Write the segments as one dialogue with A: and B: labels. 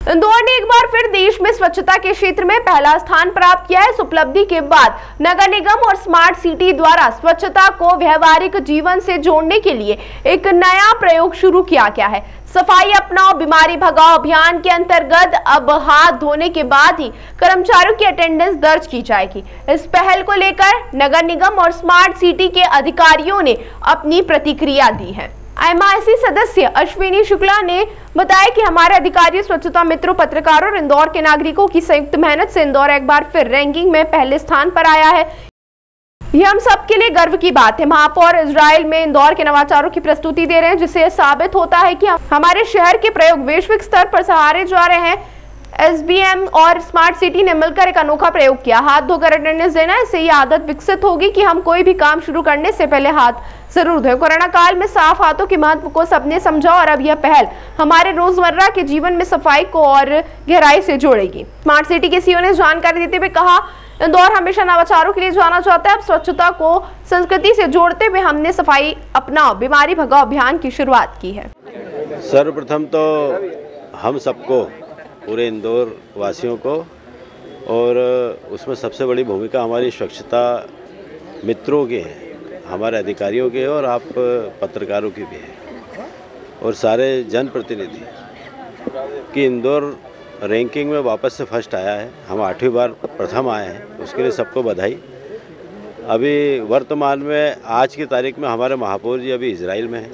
A: इंदौर ने एक बार फिर देश में स्वच्छता के क्षेत्र में पहला स्थान प्राप्त किया है। इस उपलब्धि के बाद नगर निगम और स्मार्ट सिटी द्वारा स्वच्छता को व्यवहारिक जीवन से जोड़ने के लिए एक नया प्रयोग शुरू किया गया है। सफाई अपनाओ बीमारी भगाओ अभियान के अंतर्गत अब हाथ धोने के बाद ही कर्मचारियों की अटेंडेंस दर्ज की जाएगी। इस पहल को लेकर नगर निगम और स्मार्ट सिटी के अधिकारियों ने अपनी प्रतिक्रिया दी है। MIC सदस्य अश्विनी शुक्ला ने बताया कि हमारे अधिकारी स्वच्छता मित्रों पत्रकारों और इंदौर के नागरिकों की संयुक्त मेहनत से इंदौर एक बार फिर रैंकिंग में पहले स्थान पर आया है। यह हम सब के लिए गर्व की बात है। महापौर इजराइल में इंदौर के नवाचारों की प्रस्तुति दे रहे हैं, जिससे साबित होता है कि हमारे शहर के प्रयोग वैश्विक स्तर पर सहारे जा रहे हैं। SBM और स्मार्ट सिटी ने मिलकर एक अनोखा प्रयोग किया, हाथ धोकर अटेंडेंस देना। इससे ये आदत विकसित होगी कि हम कोई भी काम शुरू करने से पहले हाथ जरूर धोएं। कोरोना काल में साफ हाथों के महत्व को सबने समझा और अब यह पहल हमारे रोजमर्रा के जीवन में सफाई को और गहराई से जोड़ेगी। स्मार्ट सिटी के CEO ने जानकारी देते हुए कहा, इंदौर हमेशा नवाचारों के लिए जाना चाहता है। अब स्वच्छता को संस्कृति से जोड़ते हुए हमने सफाई अपनाओ बीमारी भगाओ अभियान की शुरुआत की है।
B: सर्वप्रथम तो हम सबको पूरे इंदौर वासियों को, और उसमें सबसे बड़ी भूमिका हमारी स्वच्छता मित्रों की है, हमारे अधिकारियों की है और आप पत्रकारों की भी है और सारे जनप्रतिनिधि कि इंदौर रैंकिंग में वापस से फर्स्ट आया है। हम 8वीं बार प्रथम आए हैं, उसके लिए सबको बधाई। अभी वर्तमान में आज की तारीख में हमारे महापौर जी अभी इजराइल में हैं।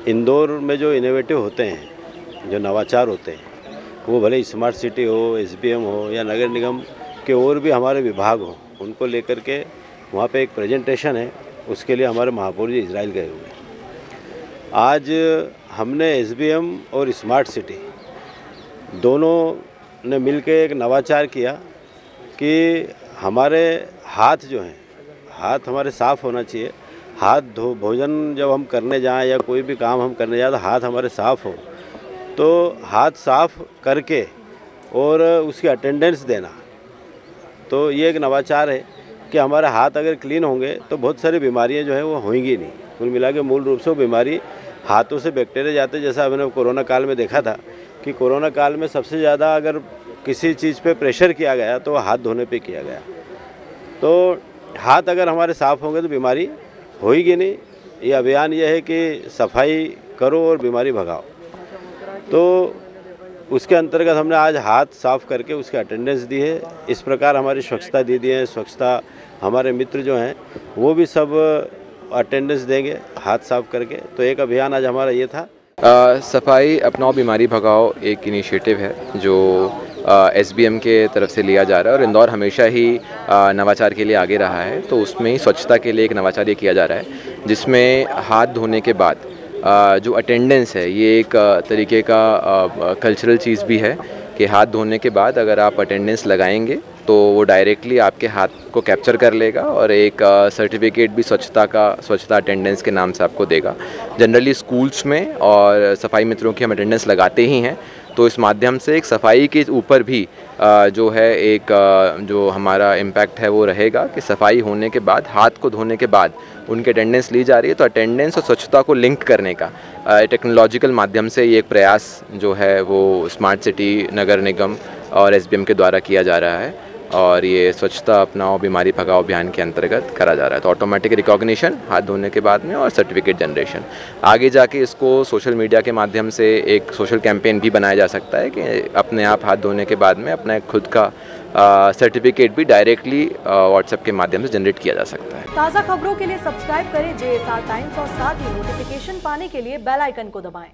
B: इंदौर में जो इनोवेटिव होते हैं, जो नवाचार होते हैं, वो भले स्मार्ट सिटी हो, SBM हो या नगर निगम के और भी हमारे विभाग हो, उनको लेकर के वहाँ पे एक प्रेजेंटेशन है, उसके लिए हमारे महापौर जी इजराइल गए हुए हैं। आज हमने SBM और स्मार्ट सिटी दोनों ने मिलके एक नवाचार किया कि हमारे हाथ जो हैं, हाथ हमारे साफ़ होना चाहिए। हाथ धो भोजन जब हम करने जाएं या कोई भी काम हम करने जाएं तो हाथ हमारे साफ़ हो, तो हाथ साफ़ करके और उसकी अटेंडेंस देना। तो ये एक नवाचार है कि हमारे हाथ अगर क्लीन होंगे तो बहुत सारी बीमारियां जो है वो होंगी नहीं। कुल मिला के मूल रूप से वो बीमारी हाथों से बैक्टीरिया जाते, जैसा हमने कोरोना काल में देखा था कि कोरोना काल में सबसे ज़्यादा अगर किसी चीज़ पे प्रेशर किया गया तो हाथ धोने पे किया गया। तो हाथ अगर हमारे साफ़ होंगे तो बीमारी होगी नहीं। ये अभियान ये है कि सफाई करो और बीमारी भगाओ। तो उसके अंतर्गत हमने आज हाथ साफ़ करके उसकी अटेंडेंस दी है। इस प्रकार हमारी स्वच्छता दीदी है, स्वच्छता हमारे मित्र जो हैं वो भी सब अटेंडेंस देंगे हाथ साफ़ करके। तो एक अभियान आज हमारा ये था।
C: सफाई अपनाओ बीमारी भगाओ एक इनिशिएटिव है जो SBM के तरफ से लिया जा रहा है और इंदौर हमेशा ही नवाचार के लिए आगे रहा है। तो उसमें ही स्वच्छता के लिए एक नवाचार ये किया जा रहा है, जिसमें हाथ धोने के बाद जो अटेंडेंस है, ये एक तरीके का कल्चरल चीज़ भी है कि हाथ धोने के बाद अगर आप अटेंडेंस लगाएंगे तो वो डायरेक्टली आपके हाथ को कैप्चर कर लेगा और एक सर्टिफिकेट भी स्वच्छता अटेंडेंस के नाम से आपको देगा। जनरली स्कूल्स में और सफाई मित्रों की हम अटेंडेंस लगाते ही हैं, तो इस माध्यम से एक सफाई के ऊपर भी जो है एक जो हमारा इम्पैक्ट है वो रहेगा कि सफाई होने के बाद, हाथ को धोने के बाद उनकी अटेंडेंस ली जा रही है। तो अटेंडेंस और स्वच्छता को लिंक करने का टेक्नोलॉजिकल माध्यम से ये एक प्रयास जो है वो स्मार्ट सिटी, नगर निगम और SBM के द्वारा किया जा रहा है और ये स्वच्छता अपनाओ बीमारी भगाओ अभियान के अंतर्गत करा जा रहा है। तो ऑटोमेटिक रिकॉग्निशन हाथ धोने के बाद में और सर्टिफिकेट जनरेशन, आगे जाके इसको सोशल मीडिया के माध्यम से एक सोशल कैंपेन भी बनाया जा सकता है कि अपने आप हाथ धोने के बाद में अपना खुद का सर्टिफिकेट भी डायरेक्टली व्हाट्सएप के माध्यम से जनरेट किया जा सकता है।
D: ताज़ा खबरों के लिए सब्सक्राइब करें JSR टाइम्स और साथ ही नोटिफिकेशन पाने के लिए बेल आइकन को दबाएं।